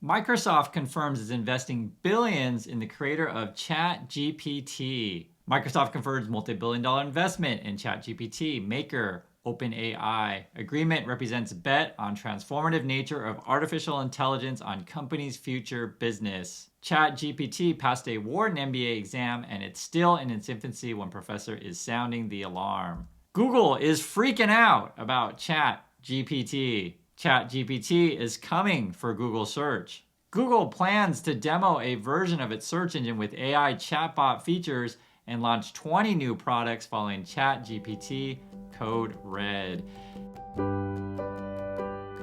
Microsoft confirms it's investing billions in the creator of ChatGPT. Microsoft confirms multi-billion-dollar investment in ChatGPT maker OpenAI. Agreement represents bet on transformative nature of artificial intelligence on company's future business. ChatGPT passed a Wharton MBA exam and it's still in its infancy when professor is sounding the alarm. Google is freaking out about ChatGPT. ChatGPT is coming for Google search. Google plans to demo a version of its search engine with AI chatbot features and launch 20 new products following ChatGPT Code Red.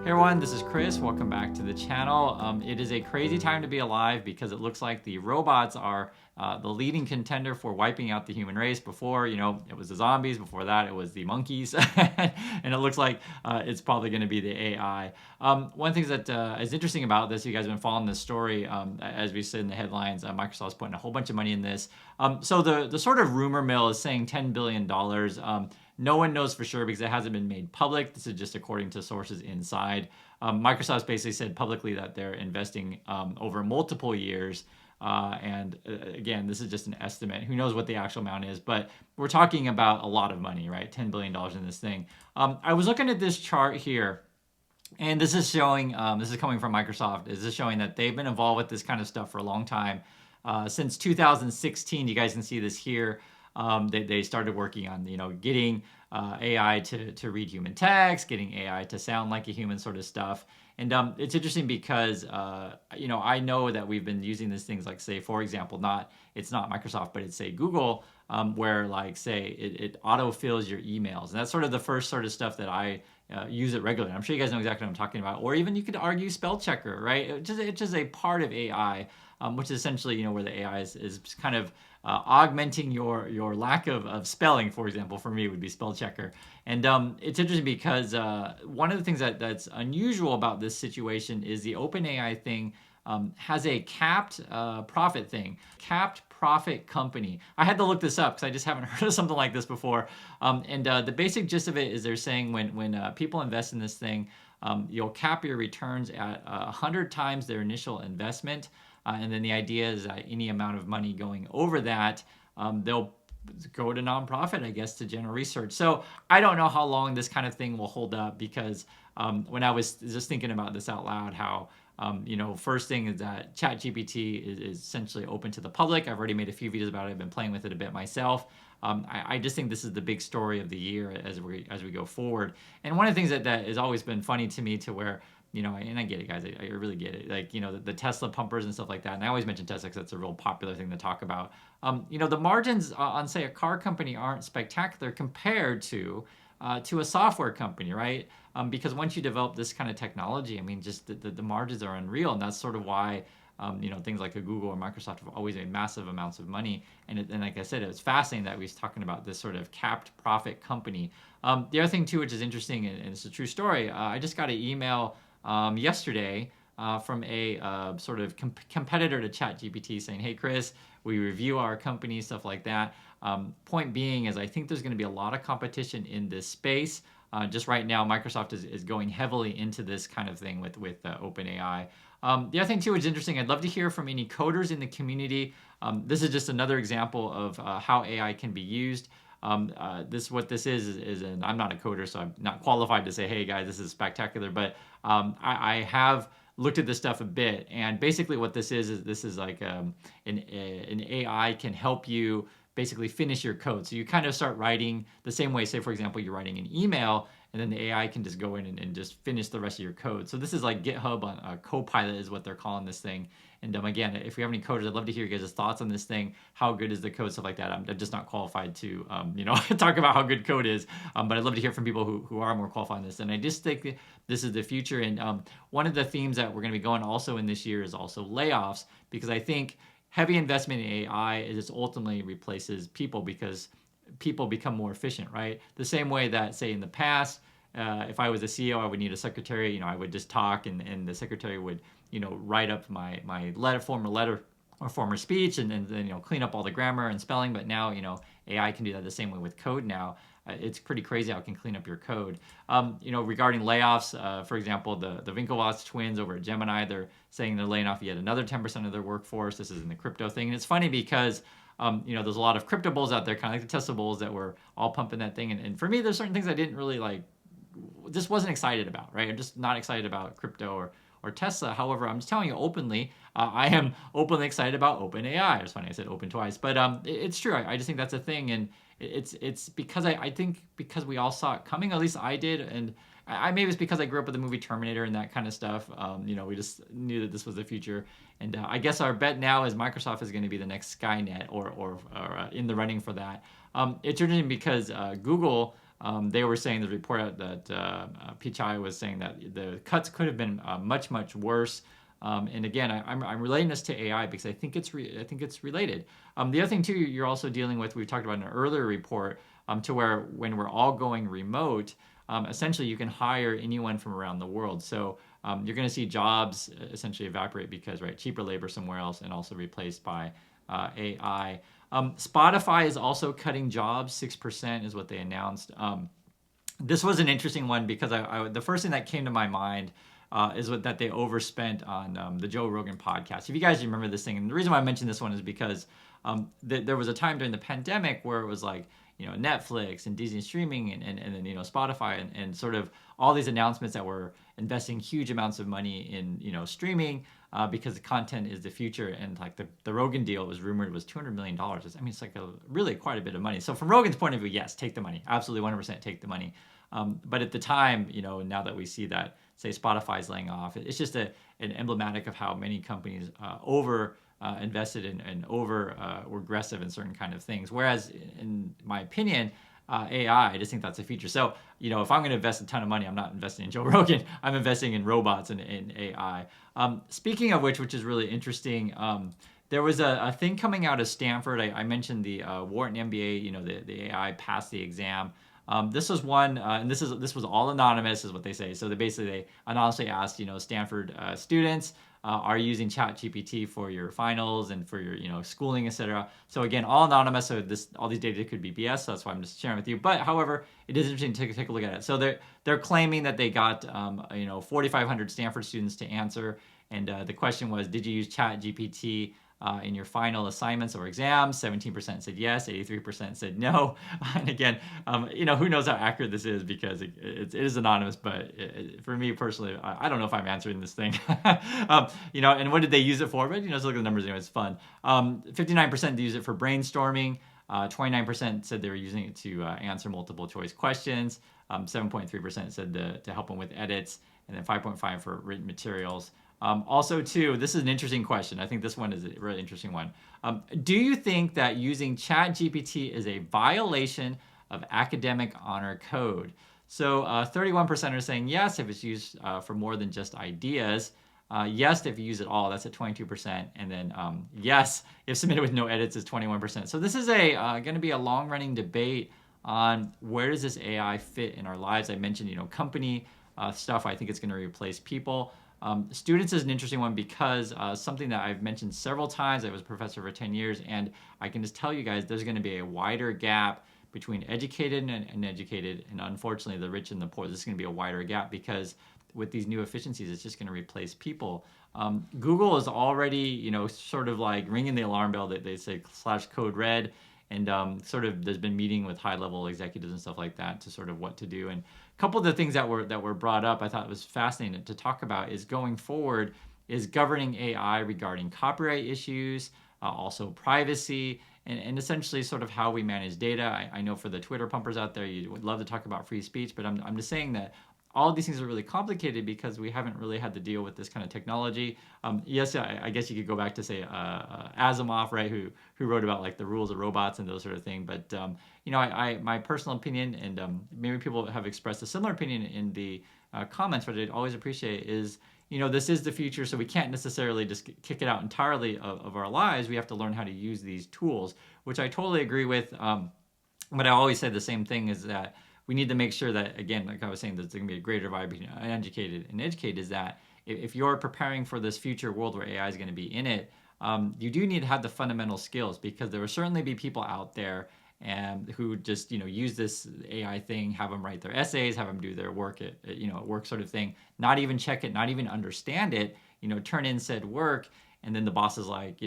Hey everyone, this is Chris. Welcome back to the channel. It is a crazy time to be alive because it looks like the robots are the leading contender for wiping out the human race. Before, it was the zombies. Before that, it was the monkeys. And it looks like it's probably going to be the AI. One thing that is interesting about this, you guys have been following this story, as we said in the headlines, Microsoft's putting a whole bunch of money in this. So the sort of rumor mill is saying $10 billion. No one knows for sure because it hasn't been made public. This is just according to sources inside. Microsoft's basically said publicly that they're investing over multiple years. Again, this is just an estimate. Who knows what the actual amount is, but we're talking about a lot of money, right? $10 billion in this thing. I was looking at this chart here, and this is showing, this is coming from Microsoft, is this showing that they've been involved with this kind of stuff for a long time. Since 2016, you guys can see this here. They started working on, getting AI to read human text, getting AI to sound like a human sort of stuff. And it's interesting because, I know that we've been using these things like, say, for example, it's not Microsoft, but it's, say, Google, where, like, say, it autofills your emails. And that's sort of the first sort of stuff that I use it regularly. I'm sure you guys know exactly what I'm talking about. Or even you could argue spell checker, right? It's just a part of AI, which is essentially, where the AI is kind of augmenting your lack of spelling, for example. For me, would be spell checker. And it's interesting because one of the things that's unusual about this situation is the OpenAI thing has a capped profit thing, capped profit company. I had to look this up because I just haven't heard of something like this before. The basic gist of it is they're saying when people invest in this thing, you'll cap your returns at 100 times their initial investment. And then the idea is that any amount of money going over that, they'll go to nonprofit, I guess, to general research. So I don't know how long this kind of thing will hold up because when I was just thinking about this out loud, how, first thing is that ChatGPT is essentially open to the public. I've already made a few videos about it. I've been playing with it a bit myself. I just think this is the big story of the year as we go forward. And one of the things that has always been funny to me to where, and I get it, guys. I really get it. Like, the Tesla pumpers and stuff like that. And I always mention Tesla because that's a real popular thing to talk about. The margins on, say, a car company aren't spectacular compared to a software company, right? Because once you develop this kind of technology, I mean, just the margins are unreal. And that's sort of why, things like a Google or Microsoft have always made massive amounts of money. And like I said, it was fascinating that we was talking about this sort of capped profit company. The other thing, too, which is interesting, and it's a true story, I just got an email yesterday from a sort of competitor to ChatGPT saying, hey, Chris, we review our company, stuff like that. Point being is I think there's going to be a lot of competition in this space. Just right now, Microsoft is going heavily into this kind of thing with OpenAI. The other thing, too, which is interesting, I'd love to hear from any coders in the community. This is just another example of how AI can be used. What this is, and I'm not a coder, so I'm not qualified to say, hey guys, this is spectacular, but I have looked at this stuff a bit, and basically what this is this is like an AI can help you basically finish your code. So you kind of start writing the same way, say for example, you're writing an email, and then the AI can just go in and just finish the rest of your code. So this is like GitHub on Copilot is what they're calling this thing. And again, if we have any coders, I'd love to hear you guys' thoughts on this thing. How good is the code, stuff like that. I'm just not qualified to, talk about how good code is. But I'd love to hear from people who are more qualified on this. And I just think this is the future. And one of the themes that we're going to be going also in this year is also layoffs, because I think heavy investment in AI is just ultimately replaces people because people become more efficient, right? The same way that, say, in the past, if I was a CEO, I would need a secretary. I would just talk, and the secretary would, write up my former speech, and then clean up all the grammar and spelling. But now, AI can do that the same way with code now. it's pretty crazy how it can clean up your code. Regarding layoffs, for example, the Winklevoss twins over at Gemini, they're saying they're laying off yet another 10% of their workforce. This is in the crypto thing. And it's funny because there's a lot of crypto bulls out there, kind of like the Tesla bulls, that were all pumping that thing. And for me, there's certain things I didn't really like, just wasn't excited about, right? I'm just not excited about crypto or Tesla. However, I'm just telling you openly, I am openly excited about OpenAI. It's funny I said open twice, but it's true. I just think that's a thing, and it's because I think because we all saw it coming. At least I did, and maybe it's because I grew up with the movie Terminator and that kind of stuff. We just knew that this was the future, and I guess our bet now is Microsoft is going to be the next Skynet or in the running for that. It's interesting because Google. They were saying the report out that Pichai was saying that the cuts could have been much worse. And again, I'm relating this to AI because I think it's related. The other thing too, you're also dealing with, we talked about in an earlier report, to where when we're all going remote, essentially you can hire anyone from around the world. So you're going to see jobs essentially evaporate because cheaper labor somewhere else, and also replaced by AI. Spotify is also cutting jobs, 6% is what they announced. This was an interesting one because the first thing that came to my mind is that they overspent on the Joe Rogan podcast. If you guys remember this thing, and the reason why I mentioned this one is because there was a time during the pandemic where it was like, Netflix and Disney streaming and then, Spotify and sort of all these announcements that were investing huge amounts of money in, streaming because the content is the future. And like the Rogan deal was rumored was $200 million. I mean, it's like really quite a bit of money. So from Rogan's point of view, yes, take the money. Absolutely 100% take the money. But at the time, now that we see that, say, Spotify's laying off, it's just an emblematic of how many companies invested and were aggressive in certain kind of things. Whereas, in my opinion, AI, I just think that's a feature. So, if I'm going to invest a ton of money, I'm not investing in Joe Rogan. I'm investing in robots and in AI. Speaking of which is really interesting, there was a thing coming out of Stanford. I mentioned the Wharton MBA, the AI passed the exam. This was one, and this was all anonymous, is what they say. So they anonymously asked, Stanford students, are you using ChatGPT for your finals and for your, schooling, etc. So again, all anonymous. So all these data could be BS. So that's why I'm just sharing with you. But however, it is interesting to take a look at it. So they're claiming that they got 4,500 Stanford students to answer, and the question was, did you use ChatGPT in your final assignments or exams? 17% said yes, 83% said no. And again, who knows how accurate this is because it is anonymous, but for me personally, I don't know if I'm answering this thing. And what did they use it for? But, let's look at the numbers anyway, it's fun. 59% use it for brainstorming. 29% said they were using it to answer multiple choice questions. 7.3% said to help them with edits, and then 5.5% for written materials. Also, too, this is an interesting question. I think this one is a really interesting one. Do you think that using ChatGPT is a violation of academic honor code? So 31% are saying yes if it's used for more than just ideas. Yes if you use it all, that's at 22%. And then yes if submitted with no edits is 21%. So this is going to be a long-running debate on where does this AI fit in our lives. I mentioned, company stuff. I think it's going to replace people. Students is an interesting one because something that I've mentioned several times. I was a professor for 10 years, and I can just tell you guys there's going to be a wider gap between educated and uneducated, and unfortunately the rich and the poor. This is going to be a wider gap because with these new efficiencies, it's just going to replace people. Google is already, sort of like ringing the alarm bell that they say /code red. And sort of there's been meeting with high-level executives and stuff like that to sort of what to do. And a couple of the things that were brought up, I thought was fascinating to talk about is going forward is governing AI regarding copyright issues, also privacy, and essentially sort of how we manage data. I know for the Twitter pumpers out there, you would love to talk about free speech, but I'm just saying that all of these things are really complicated because we haven't really had to deal with this kind of technology. Yes, I guess you could go back to say Asimov, right, who wrote about like the rules of robots and those sort of thing. But my personal opinion, and maybe people have expressed a similar opinion in the comments, what I'd always appreciate is this is the future, so we can't necessarily just kick it out entirely of our lives. We have to learn how to use these tools, which I totally agree with. But I always say the same thing is that we need to make sure that, again, like I was saying, there's going to be a greater divide between uneducated and educated, is that if you're preparing for this future world where AI is going to be in it, you do need to have the fundamental skills because there will certainly be people out there, and who just use this AI thing, have them write their essays, have them do their work at work sort of thing, not even check it, not even understand it, turn in said work, and then the boss is like,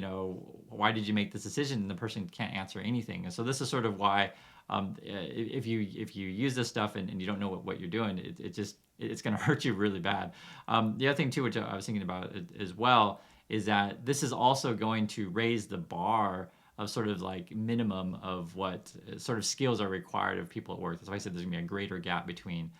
why did you make this decision? And the person can't answer anything. And so this is sort of why if you use this stuff and you don't know what you're doing, it's going to hurt you really bad. The other thing too, which I was thinking about as well, is that this is also going to raise the bar of sort of like minimum of what sort of skills are required of people at work. That's why I said there's gonna be a greater gap between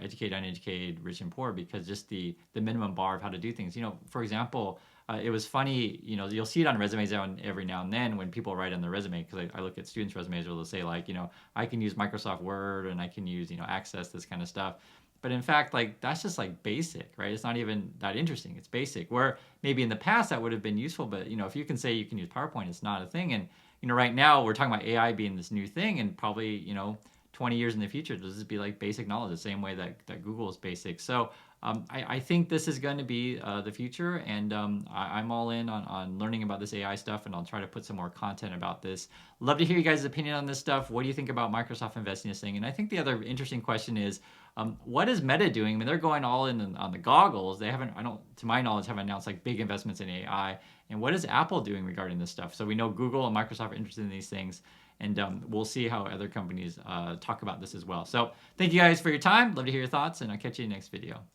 educated, uneducated, rich and poor, because just the minimum bar of how to do things. For example, it was funny. You'll see it on resumes every now and then when people write on their resume, because I look at students' resumes where they'll say like, I can use Microsoft Word and I can use Access, this kind of stuff. But in fact, like that's just like basic, right? It's not even that interesting. It's basic. Where maybe in the past that would have been useful, but if you can say you can use PowerPoint, it's not a thing. And right now we're talking about AI being this new thing, and probably 20 years in the future, this just be like basic knowledge, the same way that Google is basic. So I think this is going to be the future, and I'm all in on learning about this AI stuff, and I'll try to put some more content about this. Love to hear you guys' opinion on this stuff. What do you think about Microsoft investing in this thing? And I think the other interesting question is, what is Meta doing? I mean, they're going all in on the goggles. They haven't, to my knowledge, haven't announced like big investments in AI. And what is Apple doing regarding this stuff? So we know Google and Microsoft are interested in these things, and we'll see how other companies talk about this as well. So thank you guys for your time. Love to hear your thoughts, and I'll catch you in the next video.